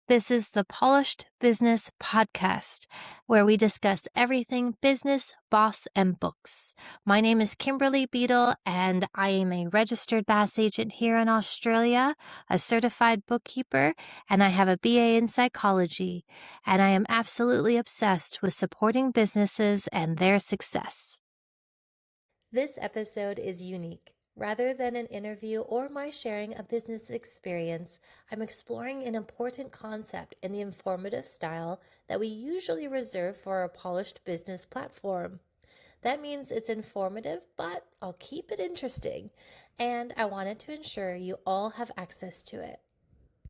This is the Polished Business Podcast, where we discuss everything business, boss, and books. My name is Kimberly Beadle, and I am a registered Bass agent here in Australia, a certified bookkeeper, and I have a BA in psychology. And I am absolutely obsessed with supporting businesses and their success. This episode is unique. Rather than an interview or my sharing a business experience, I'm exploring an important concept in the informative style that we usually reserve for a polished business platform. That means it's informative, but I'll keep it interesting, and I wanted to ensure you all have access to it.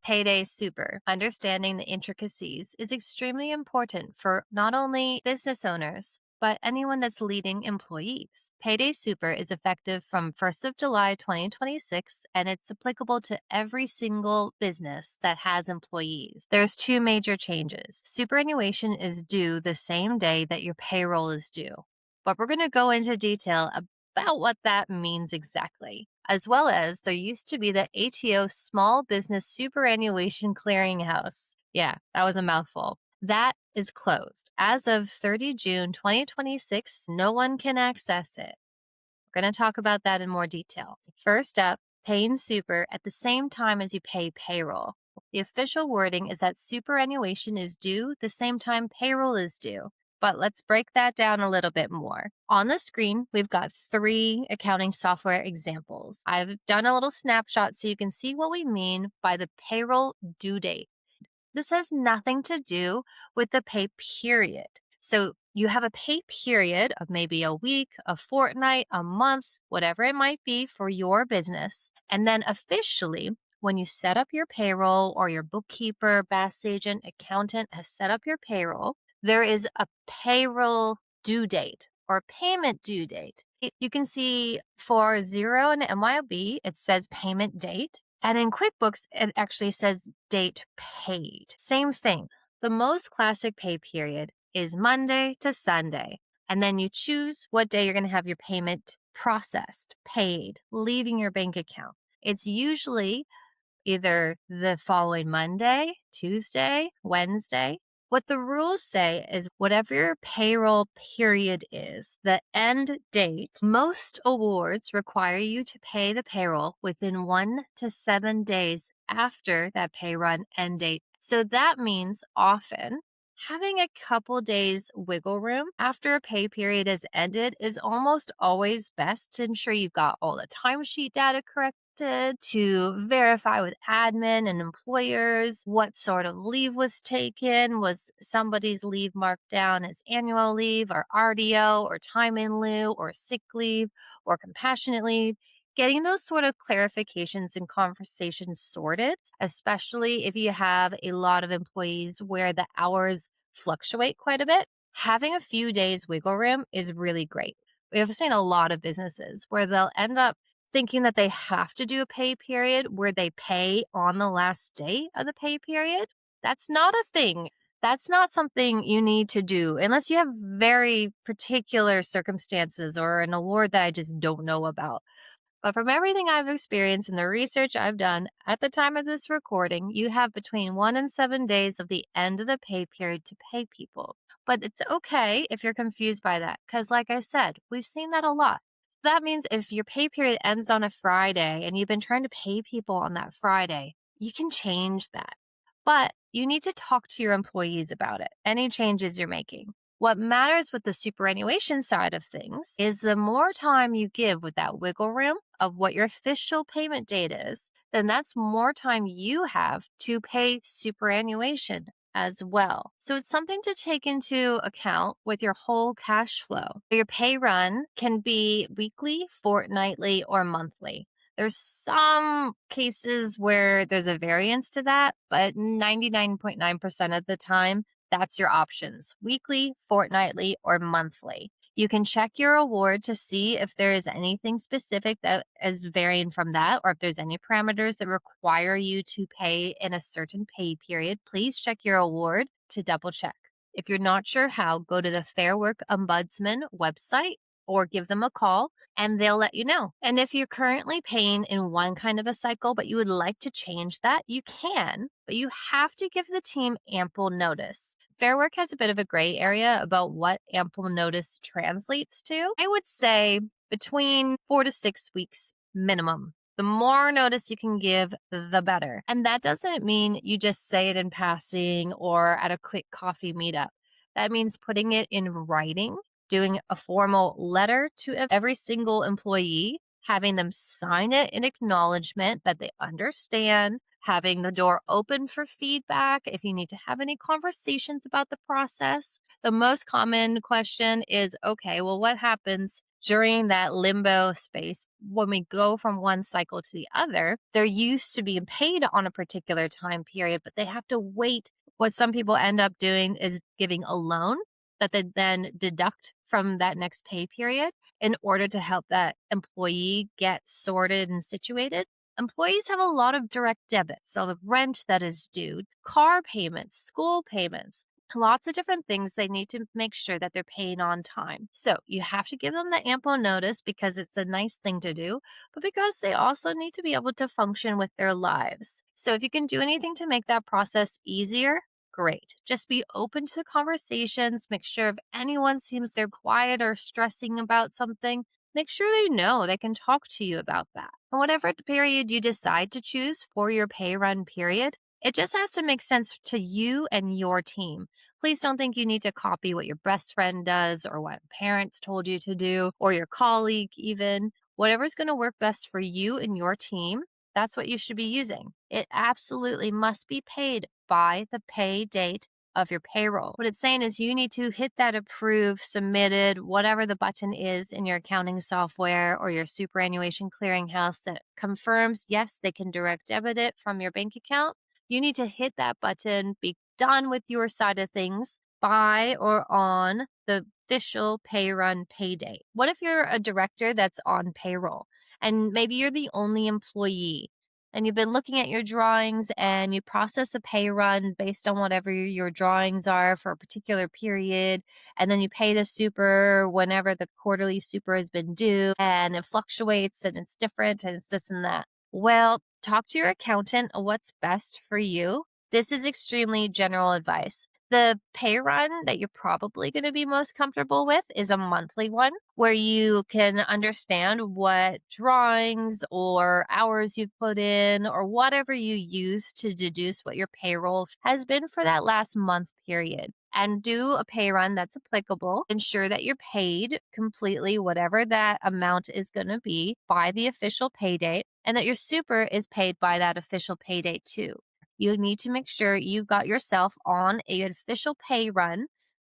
Payday Super, understanding the intricacies, is extremely important for not only business owners, but anyone that's leading employees. Payday Super is effective from 1st of July 2026, and it's applicable to every single business that has employees. There's two major changes. Superannuation is due the same day that your payroll is due, but we're going to go into detail about what that means exactly. As well as there used to be the ATO Small Business Superannuation Clearinghouse. Yeah, that was a mouthful. That is closed. As of 30 June 2026, no one can access it. We're going to talk about that in more detail. First up, paying super at the same time as you pay payroll. The official wording is that superannuation is due the same time payroll is due. But let's break that down a little bit more. On the screen, we've got 3 accounting software examples. I've done a little snapshot so you can see what we mean by the payroll due date. This has nothing to do with the pay period. So you have a pay period of maybe a week, a fortnight, a month, whatever it might be for your business. And then officially, when you set up your payroll or your bookkeeper, BAS agent, accountant has set up your payroll, there is a payroll due date or payment due date. You can see for Xero and MYOB, it says payment date. And in QuickBooks, it actually says date paid. Same thing. The most classic pay period is Monday to Sunday. And then you choose what day you're going to have your payment processed, paid, leaving your bank account. It's usually either the following Monday, Tuesday, Wednesday. What the rules say is whatever your payroll period is, the end date, most awards require you to pay the payroll within 1 to 7 days after that pay run end date. So that means often having a couple days wiggle room after a pay period has ended is almost always best to ensure you've got all the timesheet data correct, to verify with admin and employers what sort of leave was taken. Was somebody's leave marked down as annual leave or RDO or time in lieu or sick leave or compassionate leave? Getting those sort of clarifications and conversations sorted, especially if you have a lot of employees where the hours fluctuate quite a bit, having a few days wiggle room is really great. We have seen a lot of businesses where they'll end up thinking that they have to do a pay period where they pay on the last day of the pay period. That's not a thing. That's not something you need to do unless you have very particular circumstances or an award that I just don't know about. But from everything I've experienced and the research I've done at the time of this recording, you have between 1 and 7 days of the end of the pay period to pay people. But it's okay if you're confused by that, because like I said, we've seen that a lot. That means if your pay period ends on a Friday and you've been trying to pay people on that Friday, you can change that. But you need to talk to your employees about it, any changes you're making. What matters with the superannuation side of things is the more time you give with that wiggle room of what your official payment date is, then that's more time you have to pay superannuation as well. So it's something to take into account with your whole cash flow. Your pay run can be weekly, fortnightly, or monthly. There's some cases where there's a variance to that, but 99.9% of the time, that's your options: weekly, fortnightly, or monthly. You can check your award to see if there is anything specific that is varying from that, or if there's any parameters that require you to pay in a certain pay period. Please check your award to double check. If you're not sure how, go to the FairWork Ombudsman website or give them a call and they'll let you know. And if you're currently paying in one kind of a cycle, but you would like to change that, you can, but you have to give the team ample notice. FairWork has a bit of a gray area about what ample notice translates to. I would say between 4 to 6 weeks minimum. The more notice you can give, the better. And that doesn't mean you just say it in passing or at a quick coffee meetup. That means putting it in writing, doing a formal letter to every single employee, having them sign it in acknowledgement that they understand, having the door open for feedback if you need to have any conversations about the process. The most common question is, okay, well, what happens during that limbo space when we go from one cycle to the other? They're used to being paid on a particular time period, but they have to wait. What some people end up doing is giving a loan that they then deduct from that next pay period in order to help that employee get sorted and situated. Employees have a lot of direct debits, so the rent that is due, car payments, school payments, lots of different things they need to make sure that they're paying on time. So you have to give them the ample notice because it's a nice thing to do, but because they also need to be able to function with their lives. So if you can do anything to make that process easier, great. Just be open to conversations. Make sure if anyone seems they're quiet or stressing about something, make sure they know they can talk to you about that. And whatever period you decide to choose for your pay run period, it just has to make sense to you and your team. Please don't think you need to copy what your best friend does or what parents told you to do or your colleague even. Whatever's going to work best for you and your team, that's what you should be using. It absolutely must be paid by the pay date of your payroll. What it's saying is you need to hit that approve, submitted, whatever the button is in your accounting software or your superannuation clearinghouse that confirms, yes, they can direct debit it from your bank account. You need to hit that button, be done with your side of things by or on the official pay run pay date. What if you're a director that's on payroll and maybe you're the only employee and you've been looking at your drawings and you process a pay run based on whatever your drawings are for a particular period, and then you pay the super whenever the quarterly super has been due, and it fluctuates and it's different and it's this and that. Well, talk to your accountant on what's best for you. This is extremely general advice. The pay run that you're probably going to be most comfortable with is a monthly one where you can understand what drawings or hours you've put in or whatever you use to deduce what your payroll has been for that last month period. And do a pay run that's applicable. Ensure that you're paid completely whatever that amount is going to be by the official pay date, and that your super is paid by that official pay date too. You need to make sure you got yourself on an official pay run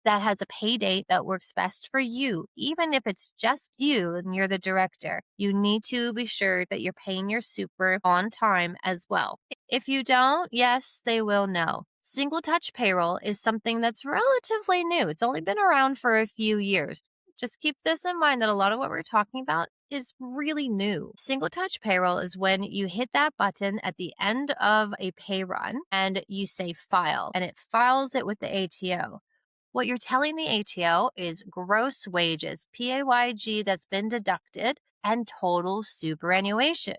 that has a pay date that works best for you. Even if it's just you and you're the director, you need to be sure that you're paying your super on time as well. If you don't, yes, they will know. Single touch payroll is something that's relatively new. It's only been around for a few years. Just keep this in mind that a lot of what we're talking about is really new. Single touch payroll is when you hit that button at the end of a pay run and you say file, and it files it with the ATO. What you're telling the ATO is gross wages, PAYG that's been deducted, and total superannuation.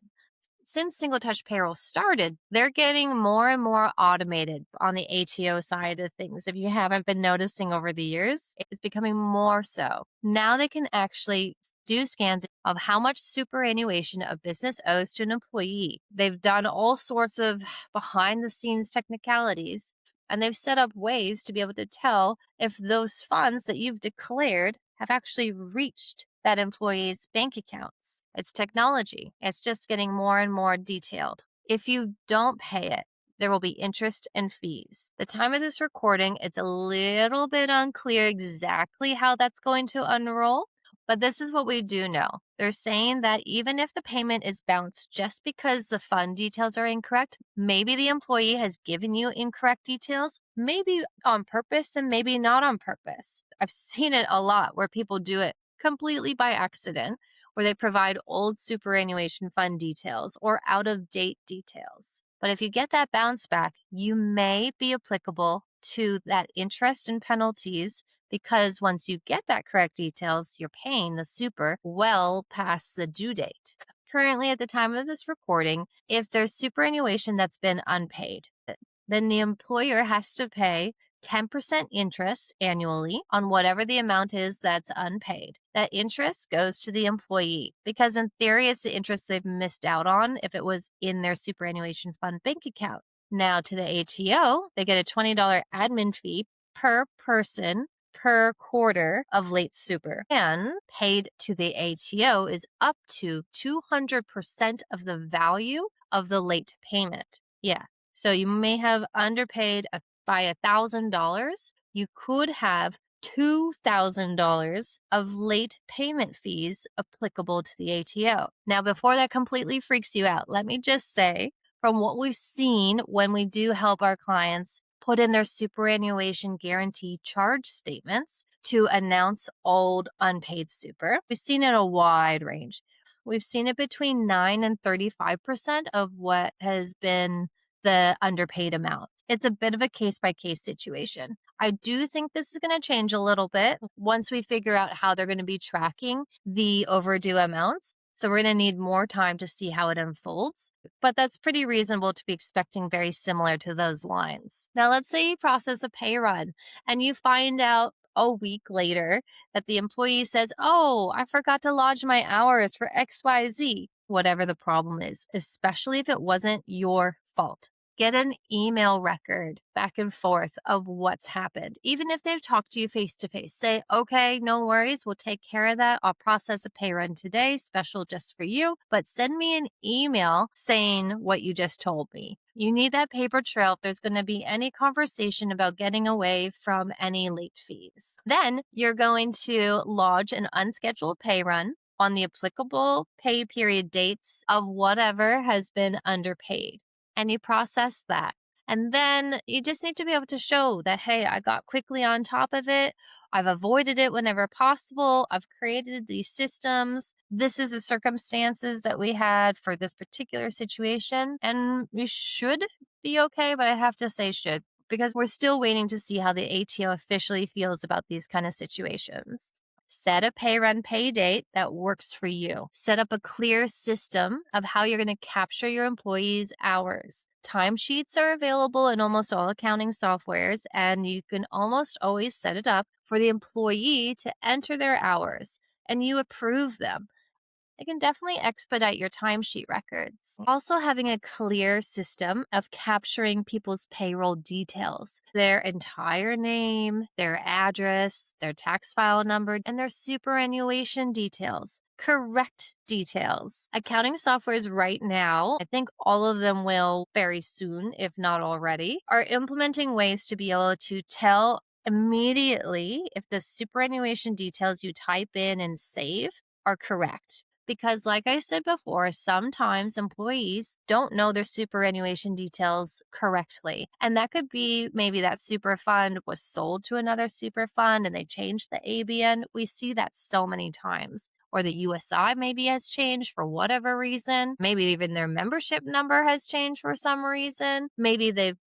Since single touch payroll started, they're getting more and more automated on the ATO side of things. If you haven't been noticing over the years, it's becoming more so. Now they can actually do scans of how much superannuation a business owes to an employee. They've done all sorts of behind the scenes technicalities, and they've set up ways to be able to tell if those funds that you've declared have actually reached that employee's bank accounts. It's technology. It's just getting more and more detailed. If you don't pay it, there will be interest and fees. The time of this recording, it's a little bit unclear exactly how that's going to unroll, but this is what we do know. They're saying that even if the payment is bounced just because the fund details are incorrect, maybe the employee has given you incorrect details, maybe on purpose and maybe not on purpose. I've seen it a lot where people do it completely by accident, where they provide old superannuation fund details or out of date details. But if you get that bounce back, you may be applicable to that interest and penalties because once you get that correct details, you're paying the super well past the due date. Currently, at the time of this recording, if there's superannuation that's been unpaid, then the employer has to pay 10% interest annually on whatever the amount is that's unpaid. That interest goes to the employee because, in theory, it's the interest they've missed out on if it was in their superannuation fund bank account. Now, to the ATO, they get a $20 admin fee per person per quarter of late super, and paid to the ATO is up to 200% of the value of the late payment. Yeah. So you may have underpaid by $1,000. You could have $2,000 of late payment fees applicable to the ATO. Now, before that completely freaks you out, let me just say, from what we've seen when we do help our clients put in their superannuation guarantee charge statements to announce old unpaid super, we've seen it a wide range. We've seen it between 9 and 35% of what has been the underpaid amount. It's a bit of a case-by-case situation. I do think this is going to change a little bit once we figure out how they're going to be tracking the overdue amounts. So we're going to need more time to see how it unfolds, but that's pretty reasonable to be expecting very similar to those lines. Now, let's say you process a pay run and you find out a week later that the employee says, "Oh, I forgot to lodge my hours for XYZ," whatever the problem is, especially if it wasn't your fault. Get an email record back and forth of what's happened. Even if they've talked to you face to face, say, "Okay, no worries, we'll take care of that. I'll process a pay run today, special just for you, but send me an email saying what you just told me." You need that paper trail if there's going to be any conversation about getting away from any late fees. Then you're going to lodge an unscheduled pay run on the applicable pay period dates of whatever has been underpaid. And you process that. And then you just need to be able to show that, hey, I got quickly on top of it. I've avoided it whenever possible. I've created these systems. This is the circumstances that we had for this particular situation. And we should be okay, but I have to say should, because we're still waiting to see how the ATO officially feels about these kind of situations. Set a pay run pay date that works for you. Set up a clear system of how you're going to capture your employees' hours. Timesheets are available in almost all accounting softwares, and you can almost always set it up for the employee to enter their hours, and you approve them. It can definitely expedite your timesheet records. Also, having a clear system of capturing people's payroll details, their entire name, their address, their tax file number, and their superannuation details. Correct details. Accounting softwares right now, I think all of them will very soon, if not already, are implementing ways to be able to tell immediately if the superannuation details you type in and save are correct. Because, like I said before, sometimes employees don't know their superannuation details correctly. And that could be maybe that super fund was sold to another super fund and they changed the ABN. We see that so many times. Or the USI maybe has changed for whatever reason. Maybe even their membership number has changed for some reason. Maybe they've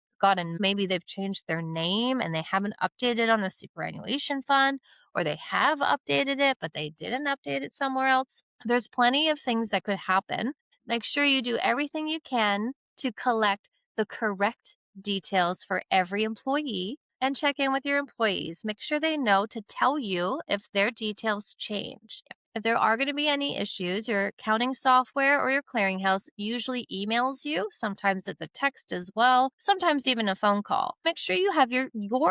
changed their name and they haven't updated on the superannuation fund, or they have updated it, but they didn't update it somewhere else. There's plenty of things that could happen. Make sure you do everything you can to collect the correct details for every employee and check in with your employees. Make sure they know to tell you if their details change. If there are going to be any issues, your accounting software or your clearinghouse usually emails you. Sometimes it's a text as well, sometimes even a phone call. Make sure you have your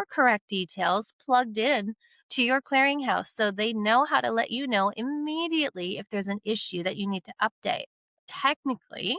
correct details plugged in to your clearinghouse so they know how to let you know immediately if there's an issue that you need to update. Technically,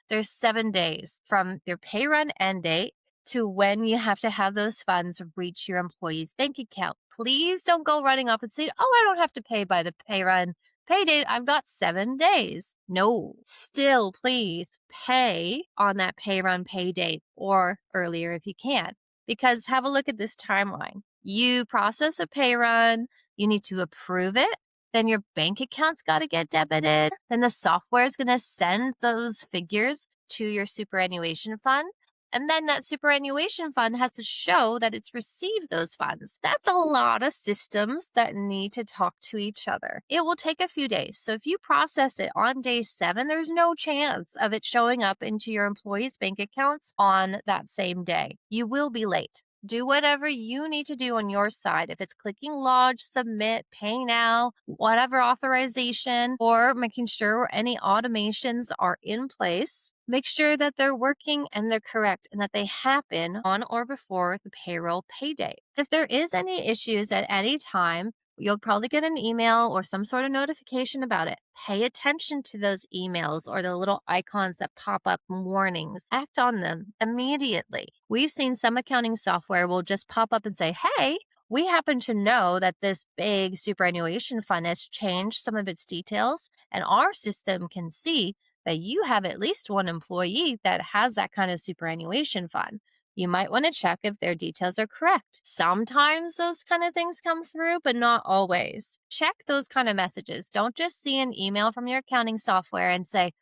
there's 7 days from their pay run end date to when you have to have those funds reach your employee's bank account. Please don't go running up and say, "Oh, I don't have to pay by the pay run pay date. I've got 7 days." No, still please pay on that pay run pay date or earlier if you can. Because have a look at this timeline. You process a pay run, you need to approve it. Then your bank account's got to get debited. Then the software is going to send those figures to your superannuation fund. And then that superannuation fund has to show that it's received those funds. That's a lot of systems that need to talk to each other. It will take a few days. So if you process it on day 7, there's no chance of it showing up into your employees' bank accounts on that same day. You will be late. Do whatever you need to do on your side. If it's clicking lodge, submit, pay now, whatever authorization, or making sure any automations are in place, make sure that they're working and they're correct and that they happen on or before the payroll pay date. If there is any issues at any time, you'll probably get an email or some sort of notification about it. Pay attention to those emails or the little icons that pop up warnings. Act on them immediately. We've seen some accounting software will just pop up and say, hey, we happen to know that this big superannuation fund has changed some of its details, and our system can see that you have at least one employee that has that kind of superannuation fund. You might want to check if their details are correct. Sometimes those kind of things come through, but not always. Check those kind of messages. Don't just see an email from your accounting software and say,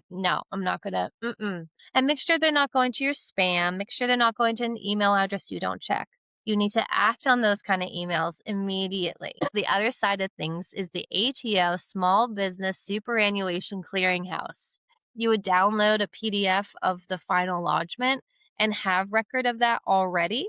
no, I'm not going to, And make sure they're not going to your spam. Make sure they're not going to an email address you don't check. You need to act on those kind of emails immediately. The other side of things is the ATO Small Business Superannuation Clearinghouse. You would download a PDF of the final lodgement and have record of that already.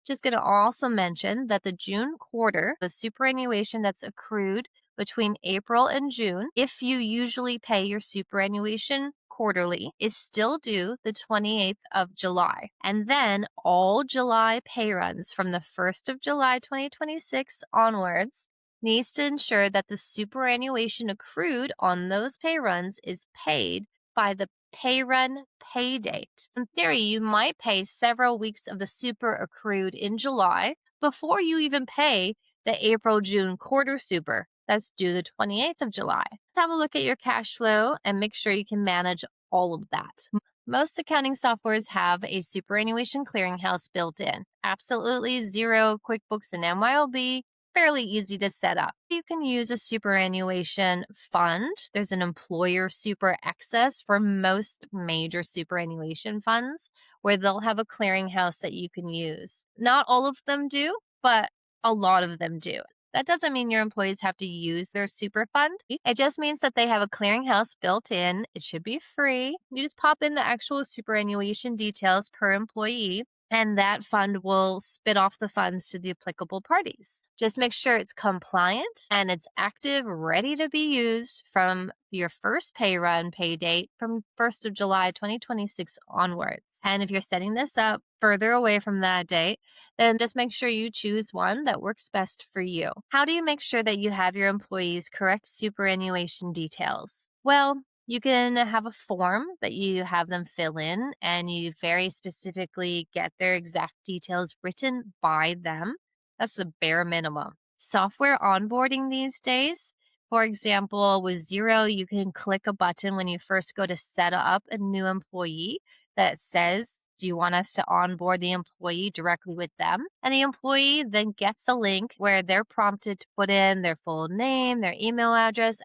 Just going to also mention that the June quarter, the superannuation that's accrued between April and June, if you usually pay your superannuation quarterly, is still due the 28th of July. And then all July pay runs from the 1st of July 2026 onwards needs to ensure that the superannuation accrued on those pay runs is paid by the pay run pay date. In theory, you might pay several weeks of the super accrued in July before you even pay the April-June quarter super that's due the 28th of July. Have a look at your cash flow and make sure you can manage all of that. Most accounting softwares have a superannuation clearinghouse built in. Absolutely zero QuickBooks and MYOB. Fairly easy to set up. You can use a superannuation fund. There's an employer super excess for most major superannuation funds where they'll have a clearinghouse that you can use. Not all of them do, but a lot of them do. That doesn't mean your employees have to use their super fund. It just means that they have a clearinghouse built in. It should be free. You just pop in the actual superannuation details per employee, and that fund will spit off the funds to the applicable parties. Just make sure it's compliant and it's active, ready to be used from your first pay run pay date from 1st of July 2026 onwards. And if you're setting this up further away from that date, then just make sure you choose one that works best for you. How do you make sure that you have your employees' correct superannuation details? Well, you can have a form that you have them fill in, and you very specifically get their exact details written by them. That's the bare minimum. Software onboarding these days, for example, with Xero, you can click a button when you first go to set up a new employee that says, do you want us to onboard the employee directly with them? And the employee then gets a link where they're prompted to put in their full name, their email address,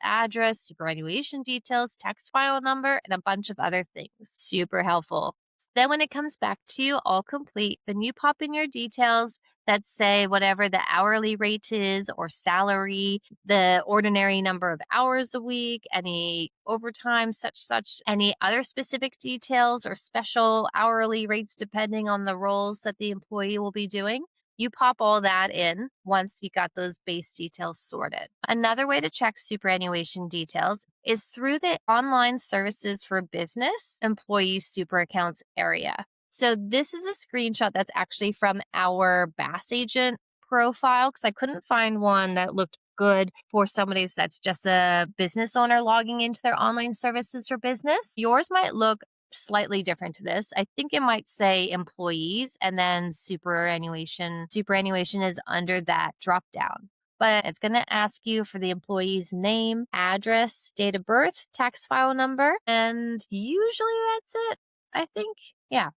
superannuation details, tax file number, and a bunch of other things. Super helpful. Then when it comes back to you all complete, then you pop in your details that say whatever the hourly rate is or salary, the ordinary number of hours a week, any overtime, such, any other specific details or special hourly rates depending on the roles that the employee will be doing. You pop all that in once you got those base details sorted. Another way to check superannuation details is through the online services for business employee super accounts area. So this is a screenshot that's actually from our Bass Agent profile because I couldn't find one that looked good for somebody that's just a business owner logging into their online services for business. Yours might look slightly different to this. I think it might say employees and then superannuation. Superannuation is under that drop down. But it's going to ask you for the employee's name, address, date of birth, tax file number, and usually that's it. I think, yeah.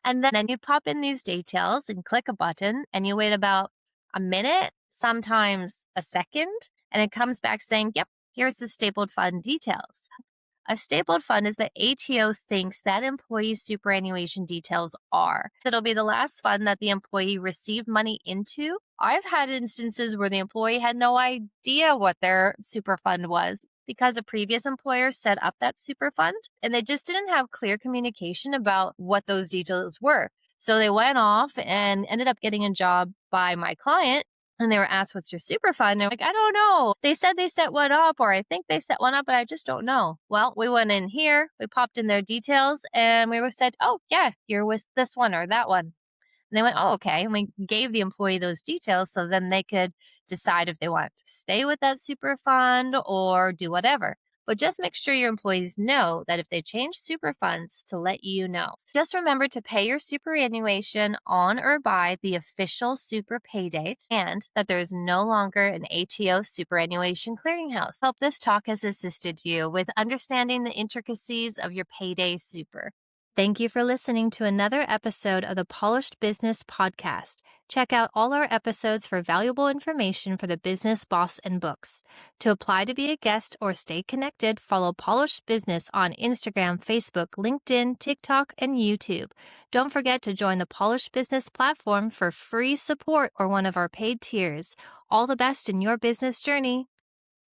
And then you pop in these details and click a button and you wait about a minute, sometimes a second, and it comes back saying, yep, here's the stapled fund details. A stapled fund is the ATO thinks that employee's superannuation details are. It'll be the last fund that the employee received money into. I've had instances where the employee had no idea what their super fund was because a previous employer set up that super fund and they just didn't have clear communication about what those details were. So they went off and ended up getting a job by my client. And they were asked, what's your super fund? And they're like, I don't know. They said they set one up, or I think they set one up, but I just don't know. Well, we went in here, we popped in their details, and we were said, oh, yeah, here was this one or that one. And they went, oh, okay. And we gave the employee those details so then they could decide if they want to stay with that super fund or do whatever. But just make sure your employees know that if they change super funds to let you know. So just remember to pay your superannuation on or by the official super pay date and that there is no longer an ATO superannuation clearinghouse. Hope this talk has assisted you with understanding the intricacies of your Payday Super. Thank you for listening to another episode of the Polished Business Podcast. Check out all our episodes for valuable information for the business boss and books. To apply to be a guest or stay connected, follow Polished Business on Instagram, Facebook, LinkedIn, TikTok, and YouTube. Don't forget to join the Polished Business platform for free support or one of our paid tiers. All the best in your business journey.